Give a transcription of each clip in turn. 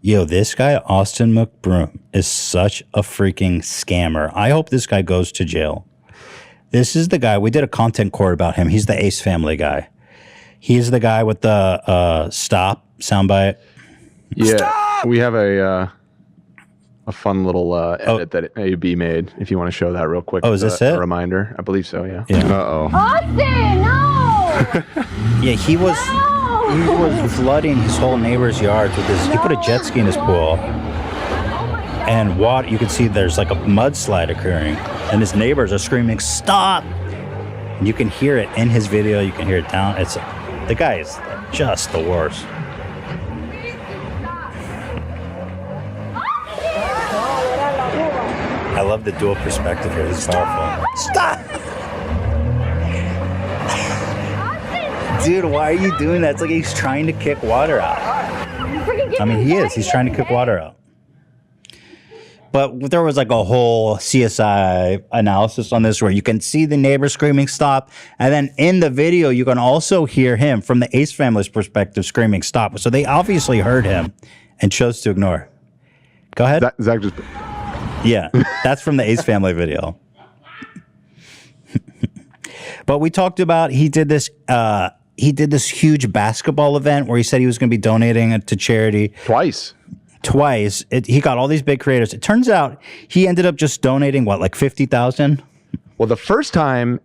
Yo, this guy, Austin McBroom, is such a freaking scammer. I hope this guy goes to jail. This is the guy, we did a content core about him. He's the Ace Family guy. He's the guy with the stop soundbite. Yeah, stop! We have a fun little edit that AB made, if you want to show that real quick. Oh, is this it? A reminder. I believe so, yeah. Uh-oh. Austin, no! Yeah, he was flooding his whole neighbor's yards with his, he put a jet ski in his pool. And water, you can see there's like a mudslide occurring. And his neighbors are screaming, stop! And you can hear it in his video, you can hear it down. The guy is just the worst. I love the dual perspective here. This is powerful. Stop! Dude, why are you doing that? It's like he's trying to kick water out. I mean, he is. He's trying to kick water out. But there was like a whole CSI analysis on this where you can see the neighbor screaming stop. And then in the video, you can also hear him from the Ace family's perspective screaming stop. So they obviously heard him and chose to ignore. Go ahead. Zach just... Yeah, that's from the Ace Family video. But we talked about he did this huge basketball event where he said he was going to be donating it to charity twice. He got all these big creators. It turns out he ended up just donating what, like 50,000? Well, the first time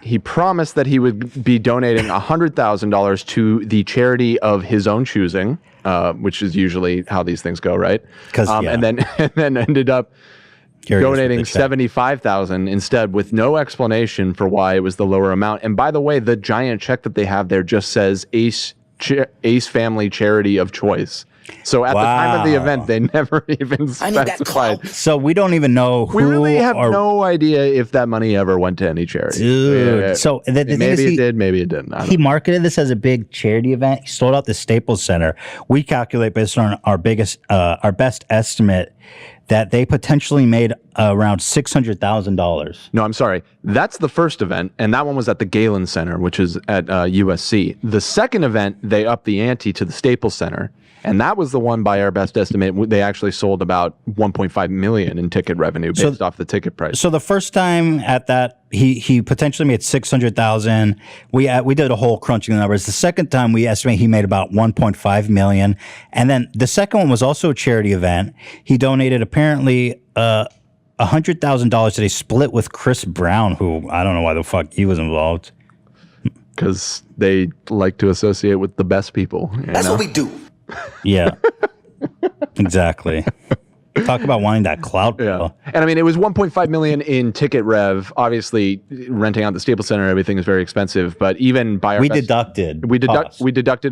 he promised that he would be donating $100,000 to the charity of his own choosing, which is usually how these things go, right? And then ended up donating $75,000 instead, with no explanation for why it was the lower amount. And by the way, the giant check that they have there just says Ace Family Charity of Choice. So at the time of the event, they never even specified. So we don't even know who. We really have no idea if that money ever went to any charity. Dude. Yeah. So maybe it did, maybe it didn't. He marketed this as a big charity event. He sold out the Staples Center. We calculate based on our best estimate that they potentially made around $600,000. No, I'm sorry. That's the first event, and that one was at the Galen Center, which is at USC. The second event, they upped the ante to the Staples Center, and that was the one, by our best estimate, they actually sold about $1.5 million in ticket revenue based off the ticket price. So the first time at that, he potentially made $600,000. We did a whole crunching the numbers. The second time, we estimate he made about $1.5 million. And then the second one was also a charity event. He donated apparently $100,000 that he split with Chris Brown, who I don't know why the fuck he was involved. Because they like to associate with the best people. That's what we do. Yeah, exactly. Talk about wanting that clout. Yeah. And I mean, it was $1.5 million in ticket rev. Obviously, renting out the Staples Center and everything is very expensive. But even by our we deducted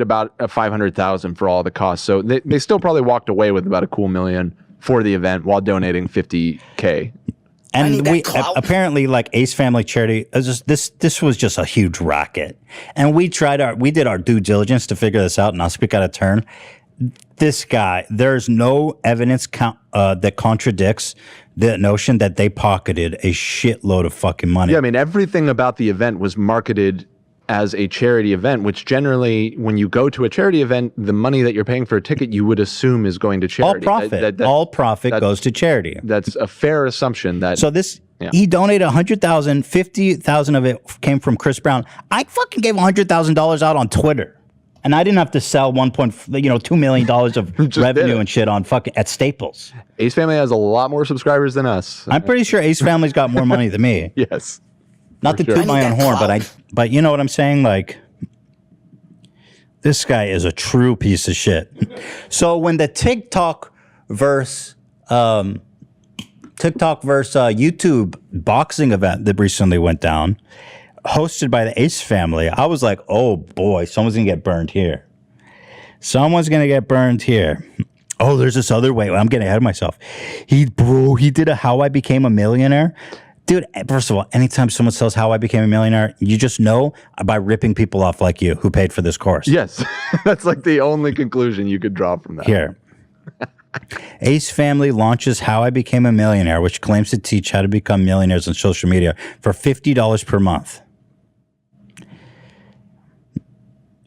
about $500,000 for all the costs. So they still probably walked away with about a cool $1 million for the event while donating $50K. And we apparently, like Ace Family Charity, this was just a huge racket. And we did our due diligence to figure this out, and I'll speak out of turn. This guy, there's no evidence that contradicts the notion that they pocketed a shitload of fucking money. Yeah, I mean, everything about the event was marketed as a charity event, which generally, when you go to a charity event, the money that you're paying for a ticket, you would assume is going to charity. All profit goes to charity. That's a fair assumption. He donated $100,000, $50,000 of it came from Chris Brown. I fucking gave $100,000 out on Twitter. And I didn't have to sell $2 million of revenue and shit on fucking at Staples. Ace Family has a lot more subscribers than us. I'm pretty sure Ace Family's got more money than me. Yes. Not to toot my own horn, but you know what I'm saying? Like, this guy is a true piece of shit. So when the TikTok versus YouTube boxing event that recently went down, hosted by the Ace Family, I was like, oh boy, someone's gonna get burned here. Someone's gonna get burned here. Oh, there's this other way. I'm getting ahead of myself. He did a How I Became a Millionaire. Dude, first of all, anytime someone says How I Became a Millionaire, you just know by ripping people off like you who paid for this course. Yes, that's like the only conclusion you could draw from that. Here. Ace Family launches How I Became a Millionaire, which claims to teach how to become millionaires on social media for $50 per month.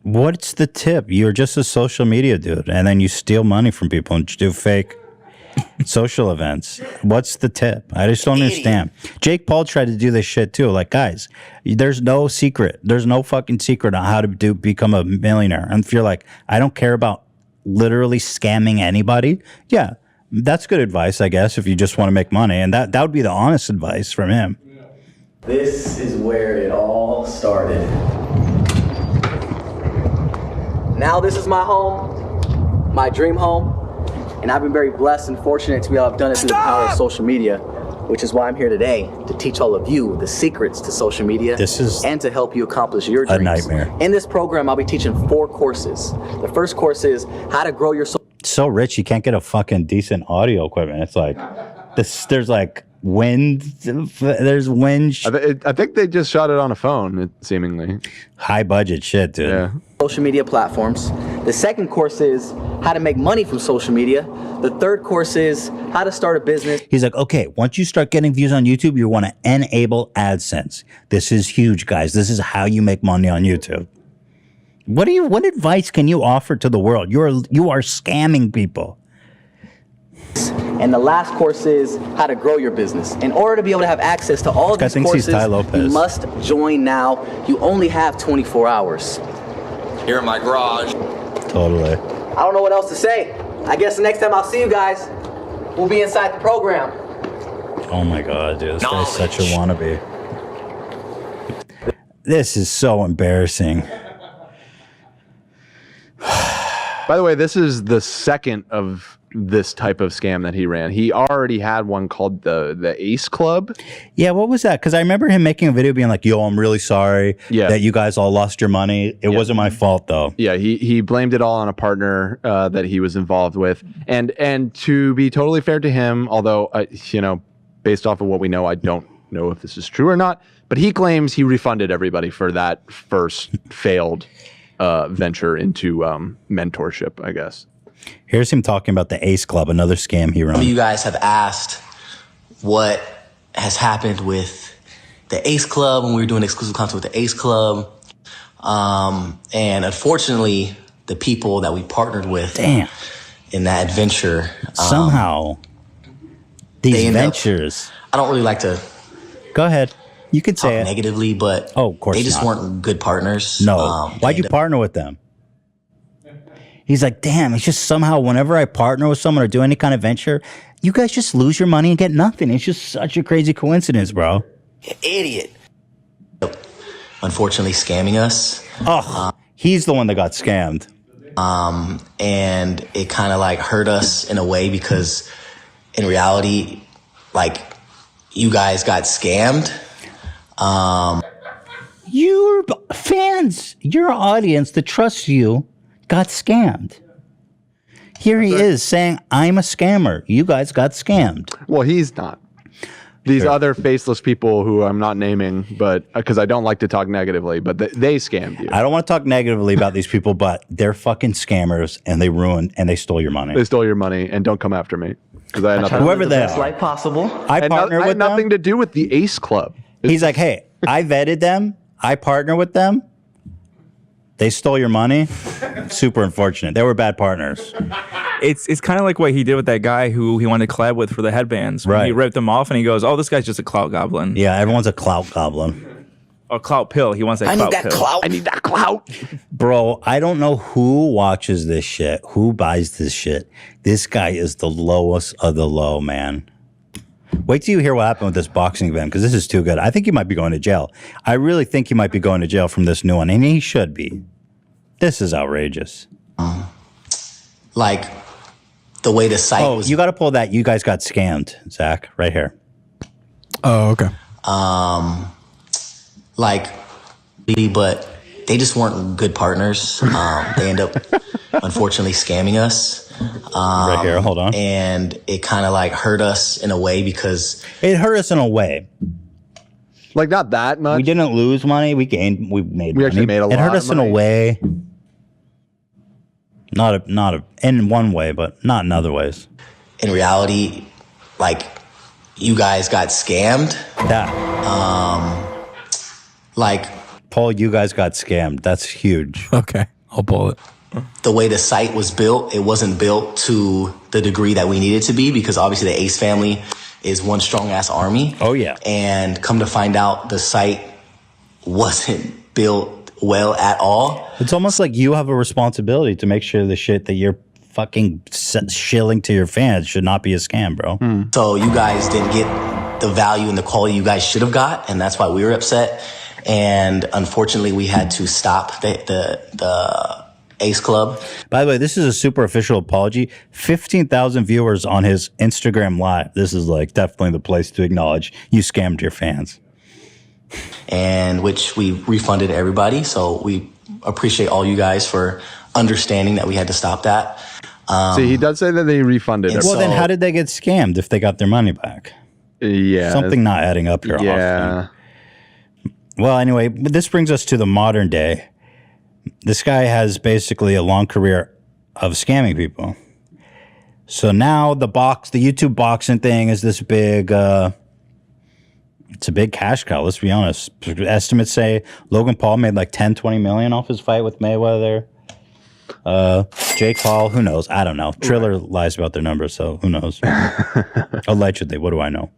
What's the tip? You're just a social media dude, and then you steal money from people and do fake social events. What's the tip? I just don't understand. Jake Paul tried to do this shit too. Like, guys, there's no secret. There's no fucking secret on how to become a millionaire. And if you're like, I don't care about literally scamming anybody, yeah, that's good advice, I guess, if you just want to make money. And that would be the honest advice from him. This is where it all started. Now this is my home, my dream home, and I've been very blessed and fortunate to be able to have done it through the power of social media, which is why I'm here today, to teach all of you the secrets to social media and to help you accomplish your dreams. A nightmare. In this program, I'll be teaching 4 courses. The first course is how to grow your so rich you can't get a fucking decent audio equipment. It's like there's like wind. There's wind. I think they just shot it on a phone. Seemingly high budget shit, dude. Yeah. Social media platforms. The second course is how to make money from social media. The third course is how to start a business. He's like, okay, once you start getting views on YouTube, you want to enable AdSense. This is huge, guys. This is how you make money on YouTube. What advice can you offer to the world? You are scamming people. And the last course is how to grow your business. In order to be able to have access to all of these courses, you must join now. You only have 24 hours. Here in my garage. Totally. I don't know what else to say. I guess the next time I'll see you guys, we'll be inside the program. Oh my God, dude. This guy's such a wannabe. This is so embarrassing. By the way, this is the second of this type of scam that he ran. He already had one called the Ace Club. Yeah, what was that? Because I remember him making a video being like, yo, I'm really sorry that you guys all lost your money. It wasn't my fault, though. Yeah, he blamed it all on a partner that he was involved with. And to be totally fair to him, although, based off of what we know, I don't know if this is true or not, but he claims he refunded everybody for that first failed venture into mentorship, I guess. Here's him talking about the Ace Club, another scam he ran. You guys have asked what has happened with the Ace Club when we were doing exclusive content with the Ace Club. And unfortunately, the people that we partnered with in that adventure, somehow these ventures. I don't really like to go ahead. You could say it negatively, but of course they just weren't good partners. No. Why'd you partner with them? He's like, damn, it's just somehow whenever I partner with someone or do any kind of venture, you guys just lose your money and get nothing. It's just such a crazy coincidence, bro. Idiot. Unfortunately, scamming us. He's the one that got scammed. And it kind of like hurt us in a way because in reality, like you guys got scammed. Your fans, your audience that trusts you got scammed. Here he is saying, I'm a scammer. You guys got scammed. Well, he's not. These other faceless people who I'm not naming, but because I don't like to talk negatively, but they scammed you. I don't want to talk negatively about these people, but they're fucking scammers and they ruined and they stole your money. They stole your money and don't come after me because I had nothing. Whoever they best life possible. I partner with had them. Nothing to do with the Ace Club. He's like, hey, I vetted them. I partner with them. They stole your money. Super unfortunate. They were bad partners. It's kind of like what he did with that guy who he wanted to collab with for the headbands. Right. He ripped them off and he goes, oh, this guy's just a clout goblin. Yeah, everyone's a clout goblin. Or clout pill. He wants that clout pill. I need that clout. Bro, I don't know who watches this shit, who buys this shit. This guy is the lowest of the low, man. Wait till you hear what happened with this boxing event, because this is too good. I think he might be going to jail. I really think he might be going to jail from this new one, and he should be. This is outrageous. Like the way the site was. You got to pull that. You guys got scammed, Zach, right here. Oh, okay. But they just weren't good partners. They end up unfortunately scamming us. Right here, hold on. And it kind of like hurt us in a way because it hurt us in a way. Like not that much. We didn't lose money. We gained. We made. We actually made a lot. It hurt of us money. in a way. Not in one way, but not in other ways. In reality, like you guys got scammed. Like Paul, you guys got scammed. That's huge. Okay. I'll pull it. The way the site was built, it wasn't built to the degree that we needed to be, because obviously the Ace family is one strong ass army. Oh yeah. And come to find out, the site wasn't built well at all. It's almost like you have a responsibility to make sure the shit that you're fucking shilling to your fans should not be a scam, bro. So you guys didn't get the value and the quality you guys should have got, and that's why we were upset. And unfortunately, we had to stop the Ace Club. By the way, this is a super official apology. 15,000 viewers on his Instagram Live. This is like definitely the place to acknowledge you scammed your fans. And which we refunded everybody. So we appreciate all you guys for understanding that we had to stop that. See, he does say that they refunded it. Well, then how did they get scammed if they got their money back? Yeah. Something not adding up here. Yeah. Often. Well, anyway, this brings us to the modern day. This guy has basically a long career of scamming people. So now the YouTube boxing thing is this big, it's a big cash cow, let's be honest. Estimates say Logan Paul made like 10, 20 million off his fight with Mayweather. Jake Paul, who knows? I don't know. Triller lies about their numbers, so who knows? Allegedly, what do I know?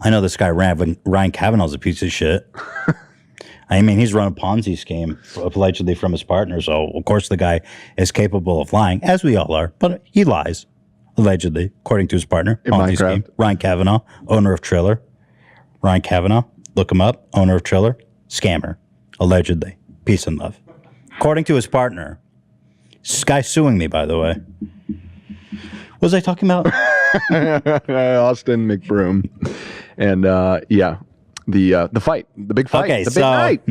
I know this guy Ryan Kavanaugh's a piece of shit. I mean, he's run a Ponzi scheme allegedly from his partner, so of course the guy is capable of lying, as we all are, but he lies, allegedly, according to his partner. Ponzi scheme. Ryan Kavanaugh, owner of Triller. Ryan Kavanaugh, look him up, owner of Triller, scammer, allegedly. Peace and love. According to his partner. This guy's suing me, by the way. What was I talking about? Austin McBroom. And yeah, the fight, the big fight, okay, the big night.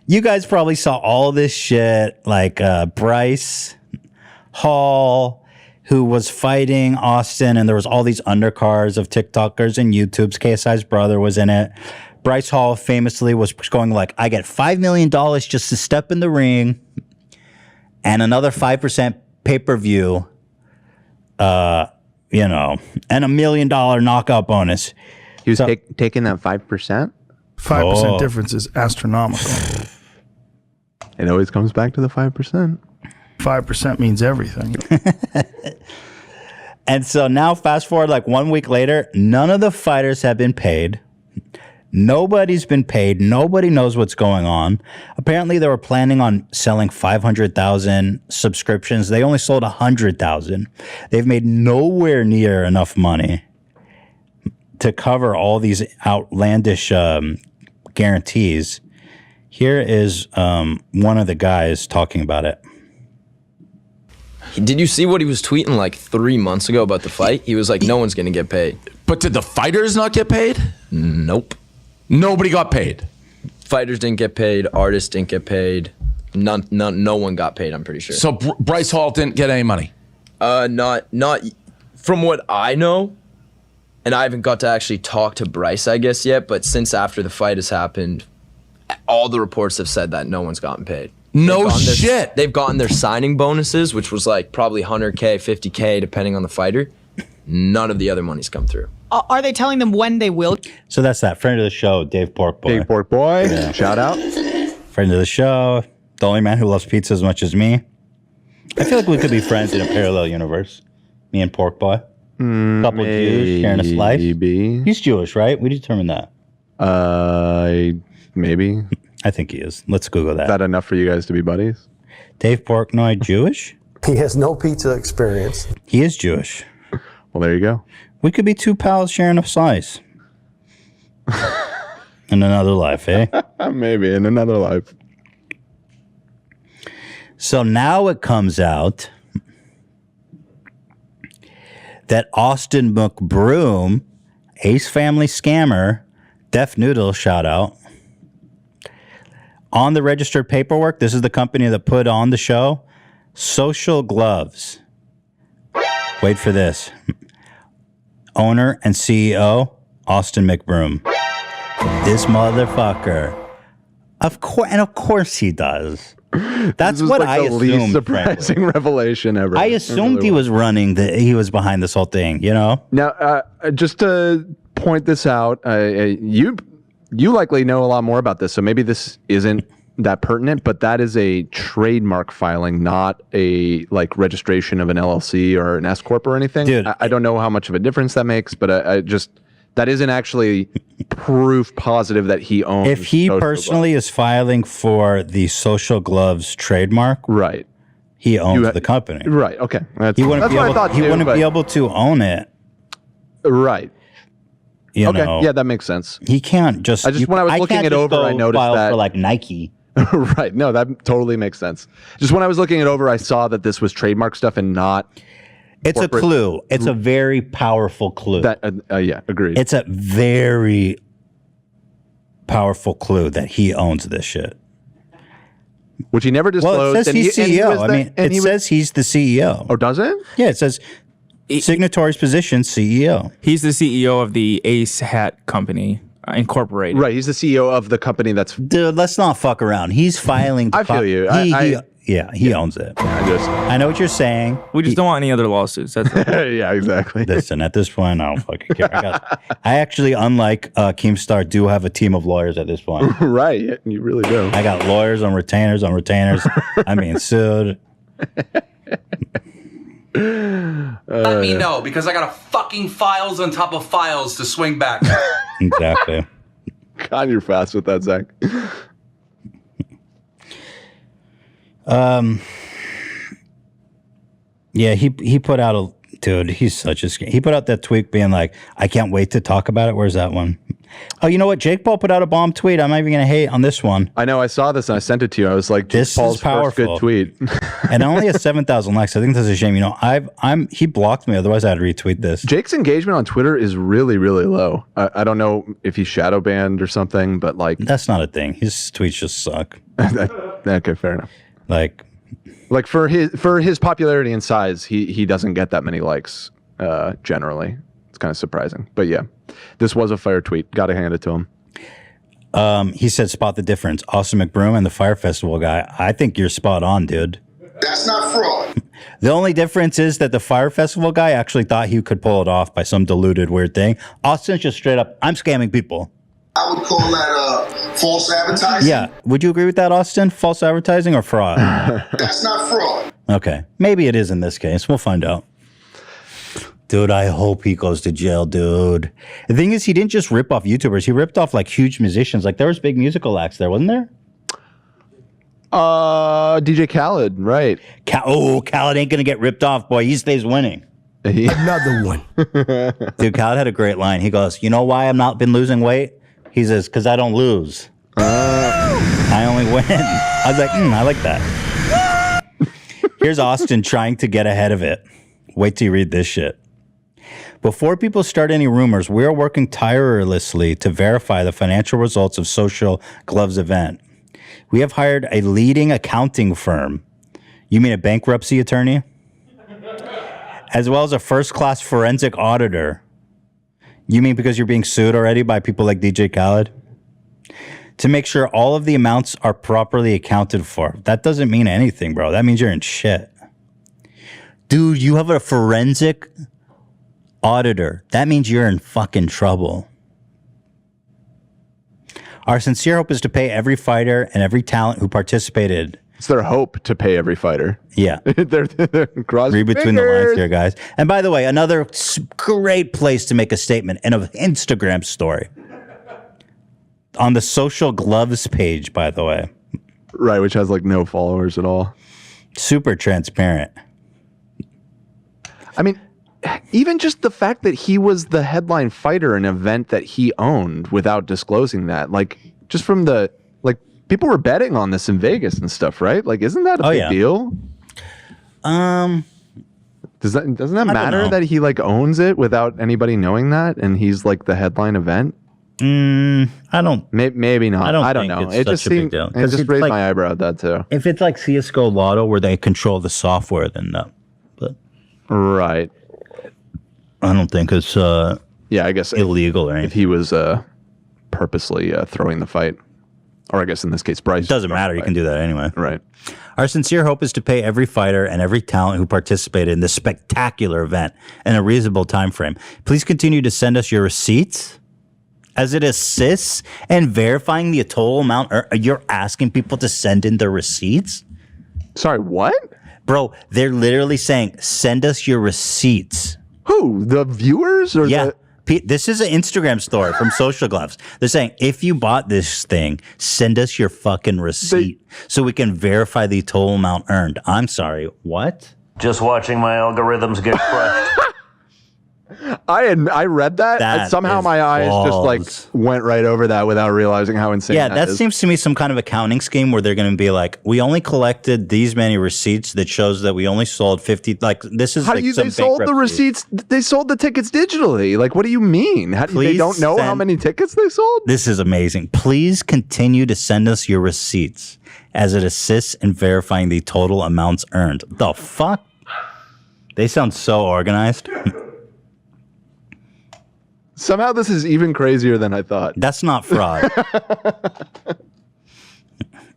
You guys probably saw all this shit, like Bryce Hall, who was fighting Austin, and there was all these undercards of TikTokers and YouTubes. KSI's brother was in it. Bryce Hall famously was going like, I get $5 million just to step in the ring and another 5% pay-per-view, and $1 million knockout bonus. He was taking that 5%? 5% difference is astronomical. It always comes back to the 5%. 5% means everything. And so now fast forward like 1 week later, none of the fighters have been paid. Nobody's been paid. Nobody knows what's going on. Apparently, they were planning on selling 500,000 subscriptions. They only sold 100,000. They've made nowhere near enough money to cover all these outlandish guarantees. Here is one of the guys talking about it. Did you see what he was tweeting like 3 months ago about the fight? He was like, no one's going to get paid. But did the fighters not get paid? Nope. Nobody got paid. Fighters didn't get paid. Artists didn't get paid. No one got paid, I'm pretty sure. So Bryce Hall didn't get any money? Not from what I know, and I haven't got to actually talk to Bryce, I guess, yet, but since after the fight has happened, all the reports have said that no one's gotten paid. No shit. They've gotten their signing bonuses, which was like probably 100K, 50K, depending on the fighter. None of the other money's come through. Are they telling them when they will? So that's that. Friend of the show, Dave Porkboy. Dave Porkboy. Yeah. Shout out. Friend of the show. The only man who loves pizza as much as me. I feel like we could be friends in a parallel universe. Me and Porkboy. Couple Jews sharing a slice. He's Jewish, right? We determined that. Maybe. I think he is. Let's Google that. Is that enough for you guys to be buddies? Dave Porknoy, Jewish? He has no pizza experience. He is Jewish. Well, there you go. We could be two pals sharing a slice. In another life, eh? Maybe in another life. So now it comes out that Austin McBroom, Ace Family scammer, Def Noodle, shout out, on the registered paperwork, this is the company that put on the show, Social Gloves. Wait for this. Owner and CEO, Austin McBroom. This motherfucker. Of course he does. That's what like I the assumed. Least surprising revelation ever. I assumed he was running. He was behind this whole thing. You know. Now, just to point this out, you likely know a lot more about this, so maybe this isn't that pertinent, but that is a trademark filing, not a like registration of an LLC or an S corp or anything. Dude, I don't know how much of a difference that makes, but I just that isn't actually proof positive that he owns. If he personally is filing for the Social Gloves trademark, right, he owns the company. Right. Okay. He wouldn't be able to own it. Right. You okay. know, yeah, that makes sense. He can't just. When I was looking it over, I noticed that for like Nike. Right. No, that totally makes sense. Just when I was looking it over, I saw that this was trademark stuff and not. It's a clue. It's a very powerful clue. That yeah, agreed. It's a very powerful clue that he owns this shit. Which he never disclosed. Well, it says he's CEO. I mean, it says he's the CEO. Oh, does it? Yeah, it says signatory's position, CEO. He's the CEO of the Ace Hat Company Incorporated. Right. He's the CEO of the company that's. Dude, let's not fuck around. He's filing. I feel you. He owns it. I know what you're saying. We just don't want any other lawsuits. That's yeah, exactly. Listen, at this point, I don't fucking care. I actually, unlike Keemstar, do have a team of lawyers at this point. Right. You really do. I got lawyers on retainers. I'm being sued. Let me know, because I got a fucking files on top of files to swing back. Exactly. God, you're fast with that, Zach. Yeah, he put out he's such a he put out that tweet being like, I can't wait to talk about it. Where's that one? Oh, you know what? Jake Paul put out a bomb tweet. I'm not even gonna hate on this one. I know. I saw this and I sent it to you. I was like, this Paul's is powerful. First good tweet. And it only has 7,000 likes. I think that's a shame. You know, he blocked me. Otherwise, I'd retweet this. Jake's engagement on Twitter is really, really low. I don't know if he's shadow banned or something, but like that's not a thing. His tweets just suck. Okay, fair enough. Like for his popularity and size, he doesn't get that many likes generally. It's kind of surprising, but yeah, this was a fire tweet. Got to hand it to him. He said, "Spot the difference." Austin McBroom and the Fire Festival guy. I think you're spot on, dude. That's not fraud. The only difference is that the Fire Festival guy actually thought he could pull it off by some diluted weird thing. Austin's just straight up, I'm scamming people. I would call that false advertising. Yeah. Would you agree with that, Austin? False advertising or fraud? That's not fraud. Okay. Maybe it is in this case. We'll find out. Dude, I hope he goes to jail, dude. The thing is, he didn't just rip off YouTubers. He ripped off like huge musicians. Like there was big musical acts there, wasn't there? DJ Khaled, right. Khaled ain't going to get ripped off, boy. He stays winning. Another one. Dude, Khaled had a great line. He goes, you know why I've not been losing weight? He says, because I don't lose. I only win. I was like, I like that. Here's Austin trying to get ahead of it. Wait till you read this shit. Before people start any rumors, we are working tirelessly to verify the financial results of Social Gloves event. We have hired a leading accounting firm. You mean a bankruptcy attorney? As well as a first-class forensic auditor. You mean because you're being sued already by people like DJ Khaled? To make sure all of the amounts are properly accounted for. That doesn't mean anything, bro. That means you're in shit. Dude, you have a forensic auditor. That means you're in fucking trouble. Our sincere hope is to pay every fighter and every talent who participated. It's their hope to pay every fighter. Yeah. they're read between the lines here, guys. And by the way, another great place to make a statement in an Instagram story. On the Social Gloves page, by the way. Right, which has like no followers at all. Super transparent. I mean, even just the fact that he was the headline fighter in an event that he owned without disclosing that, like just from the, like people were betting on this in Vegas and stuff, right? Like, isn't that a big deal? Doesn't that matter that he like owns it without anybody knowing that? And he's like the headline event? I don't. Maybe not. I don't know. It just seemed. It just raised my eyebrow at that too. If it's like CS:GO Lotto where they control the software, then no. But right. I don't think it's I guess illegal or anything. If he was purposely throwing the fight, or I guess in this case, Bryce. It doesn't matter. You can do that anyway. Right. Our sincere hope is to pay every fighter and every talent who participated in this spectacular event in a reasonable time frame. Please continue to send us your receipts as it assists in verifying the total amount. You're asking people to send in their receipts? Sorry, what? Bro, they're literally saying, send us your receipts. Who? The viewers? Or yeah. This is an Instagram story from Social Gloves. They're saying, if you bought this thing, send us your fucking receipt so we can verify the total amount earned. I'm sorry, what? Just watching my algorithms get crushed. I read that and somehow my eyes just like went right over that without realizing how insane that is. Seems to me some kind of accounting scheme where they're going to be like, we only collected these many receipts that shows that we only sold 50. Like this is how like do you, they sold the receipts? They sold the tickets digitally. Like, what do you mean? They don't know how many tickets they sold? This is amazing. Please continue to send us your receipts as it assists in verifying the total amounts earned. The fuck? They sound so organized. Somehow this is even crazier than I thought. That's not fraud.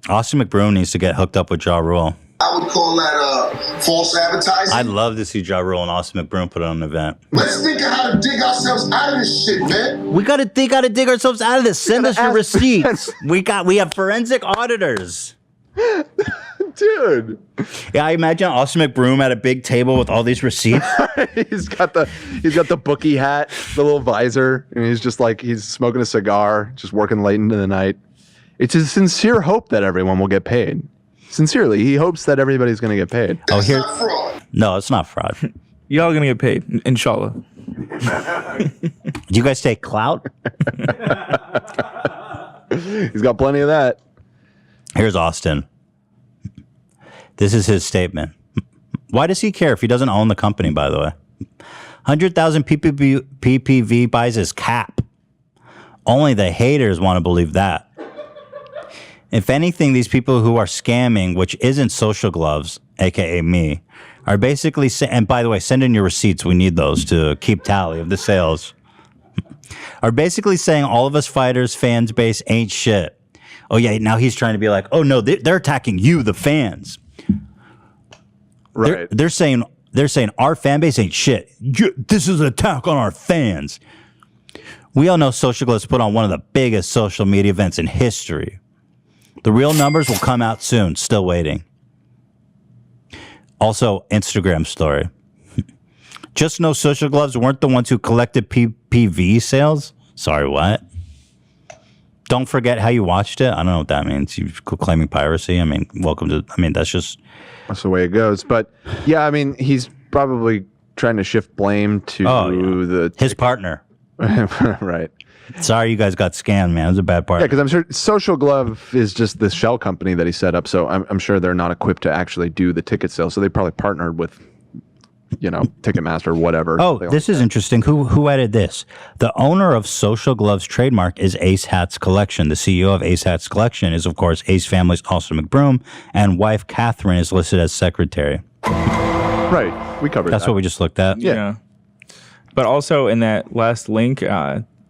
Austin McBroom needs to get hooked up with Ja Rule. I would call that false advertising. I'd love to see Ja Rule and Austin McBroom put on an event. Let's think of how to dig ourselves out of this shit, man. We gotta dig ourselves out of this. Send us your receipts. We have forensic auditors. Dude. Yeah, I imagine Austin McBroom at a big table with all these receipts. he's got the bookie hat, the little visor, and he's just like he's smoking a cigar, just working late into the night. It's his sincere hope that everyone will get paid. Sincerely, he hopes that everybody's going to get paid. That's not fraud. No, it's not fraud. Y'all gonna get paid, inshallah. Do you guys take clout? He's got plenty of that. Here's Austin. This is his statement. Why does he care if he doesn't own the company, by the way? 100,000 PPV buys his cap. Only the haters want to believe that. If anything, these people who are scamming, which isn't Social Gloves, a.k.a. me, are basically saying, and by the way, send in your receipts. We need those to keep tally of the sales. Are basically saying all of us fighters, fans base ain't shit. Oh, yeah, now he's trying to be like, oh, no, they're attacking you, the fans. Right. They're saying our fan base ain't shit. This is an attack on our fans. We all know Social Gloves put on one of the biggest social media events in history. The real numbers will come out soon. Still waiting. Also, Instagram story. Just know Social Gloves weren't the ones who collected PPV sales. Sorry, what? Don't forget how you watched it. I don't know what that means. You're claiming piracy. I mean, that's the way it goes. But yeah, I mean, he's probably trying to shift blame to his partner. Right. Sorry, you guys got scammed, man. It was a bad part. Yeah, because I'm sure Social Glove is just the shell company that he set up. So I'm sure they're not equipped to actually do the ticket sales. So they probably partnered with, Ticketmaster, whatever. Oh, this is interesting. Who added this? The owner of Social Gloves trademark is Ace Hats Collection. The CEO of Ace Hats Collection is, of course, Ace family's Austin McBroom, and wife Catherine is listed as secretary. Right. We covered that. That's what we just looked at. Yeah. But also in that last link,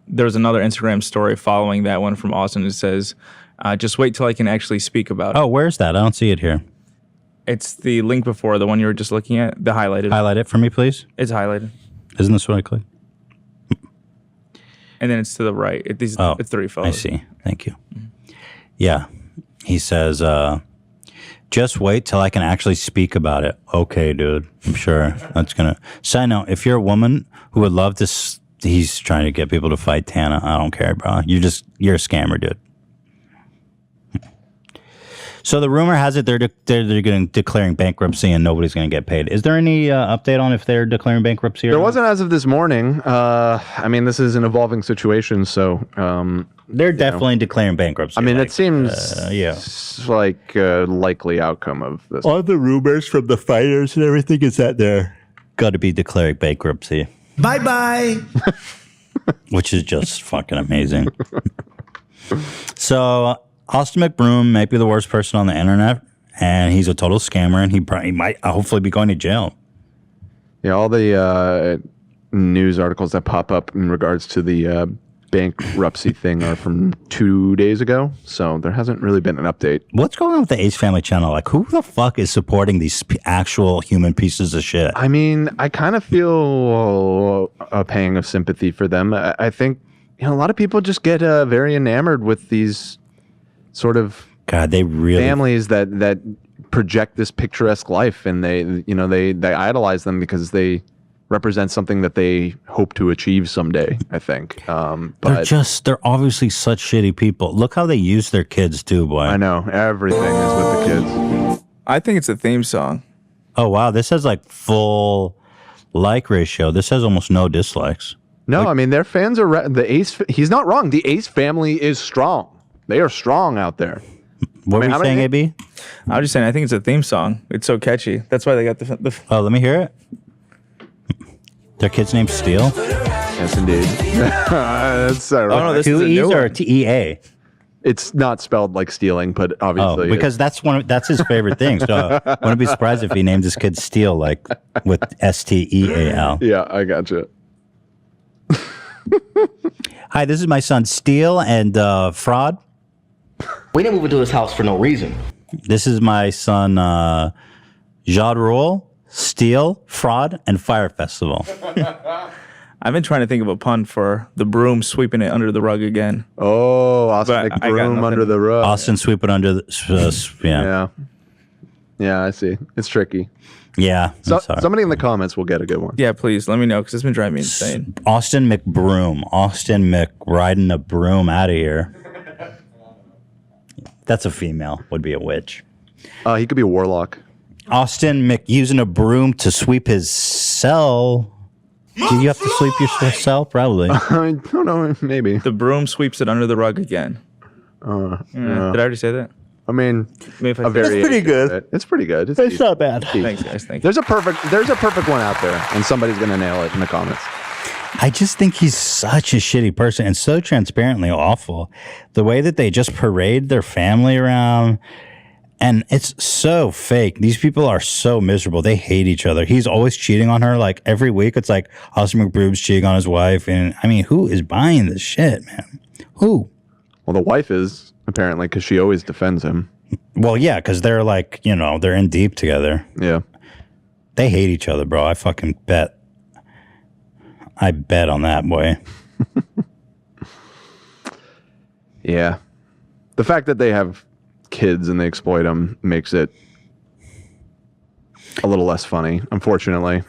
there's another Instagram story following that one from Austin that says, just wait till I can actually speak about it. Oh, where's that? I don't see it here. It's the link before, the one you were just looking at, the highlighted. Highlight it for me, please. It's highlighted. Isn't this what I clicked? And then it's to the right. It's three photos. I see. Thank you. Yeah. He says, just wait till I can actually speak about it. Okay, dude. I'm sure that's going to... Side note, if you're a woman who would love to... He's trying to get people to fight Tana. I don't care, bro. You're a scammer, dude. So the rumor has it they're declaring bankruptcy and nobody's going to get paid. Is there any update on if they're declaring bankruptcy? There wasn't as of this morning. I mean, this is an evolving situation, so they're definitely declaring bankruptcy. I mean, it seems like a likely outcome of this. All the rumors from the fighters and everything is that they're got to be declaring bankruptcy. Bye-bye. Which is just fucking amazing. So Austin McBroom might be the worst person on the internet, and he's a total scammer, and he might hopefully be going to jail. Yeah, all the news articles that pop up in regards to the bankruptcy thing are from 2 days ago, so there hasn't really been an update. What's going on with the Ace Family channel? Like, who the fuck is supporting these actual human pieces of shit? I mean, I kind of feel a pang of sympathy for them. I think a lot of people just get very enamored with these sort of they really families that project this picturesque life, and they idolize them because they represent something that they hope to achieve someday, I think. But they're obviously such shitty people. Look how they use their kids too, boy. I know. Everything is with the kids. I think it's a theme song. Oh, wow. This has like full like ratio. This has almost no dislikes. No, I mean, their fans are the Ace. He's not wrong. The Ace family is strong. They are strong out there. What were you saying, AB? I was just saying, I think it's a theme song. It's so catchy. That's why they got the Oh, let me hear it. Their kid's name's Steel? Yes, indeed. That's Oh, no, this is a 2 new E's or one. T-E-A? It's not spelled like stealing, but obviously. Oh, because that's his favorite thing. So I wouldn't be surprised if he named his kid Steel, like with S-T-E-A-L. Yeah, I gotcha. Hi, this is my son Steel and Fraud. We didn't move into this house for no reason. This is my son Jadrol, Steel, Fraud, and Fire Festival. I've been trying to think of a pun for the broom sweeping it under the rug again. Oh, Austin But I got McBroom nothing. under the rug. Austin sweep it under the Yeah. Yeah, I see. It's tricky. Yeah. So, sorry. somebody in the comments will get a good one. Yeah, please let me know because it's been driving me insane. Austin McBroom. Austin Mc riding a broom out of here. That's a female. Would be a witch. He could be a warlock. Austin Mc using a broom to sweep his cell. Do you have to sweep your cell? Probably. I don't know. Maybe. The broom sweeps it under the rug again. Yeah. Did I already say that? I mean, Maybe if I a said- variation pretty good. of it. It's pretty good. It's not bad. Thanks, guys. Thank you. There's a perfect one out there, and somebody's gonna nail it in the comments. I just think he's such a shitty person and so transparently awful. The way that they just parade their family around, and it's so fake. These people are so miserable. They hate each other. He's always cheating on her. Like every week, it's like Austin McBroom's cheating on his wife. And I mean, who is buying this shit, man? Who? Well, the wife is apparently because she always defends him. Well, yeah, because they're like, they're in deep together. Yeah. They hate each other, bro. I fucking bet. I bet on that, boy. Yeah. The fact that they have kids and they exploit them makes it a little less funny, unfortunately.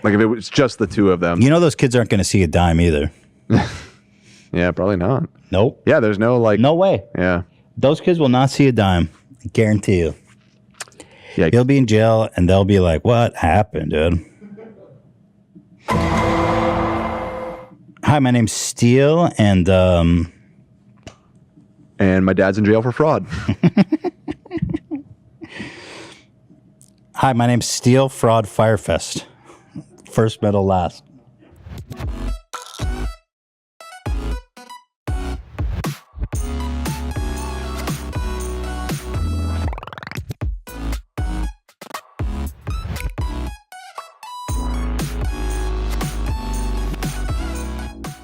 Like if it was just the two of them. Those kids aren't going to see a dime either. Yeah, probably not. Nope. Yeah, there's no No way. Yeah. Those kids will not see a dime. I guarantee you. Yeah. He'll be in jail and they'll be like, what happened, dude? Hi, my name's Steele and my dad's in jail for fraud. Hi, my name's Steele, Fraud, Firefest. First, middle, last.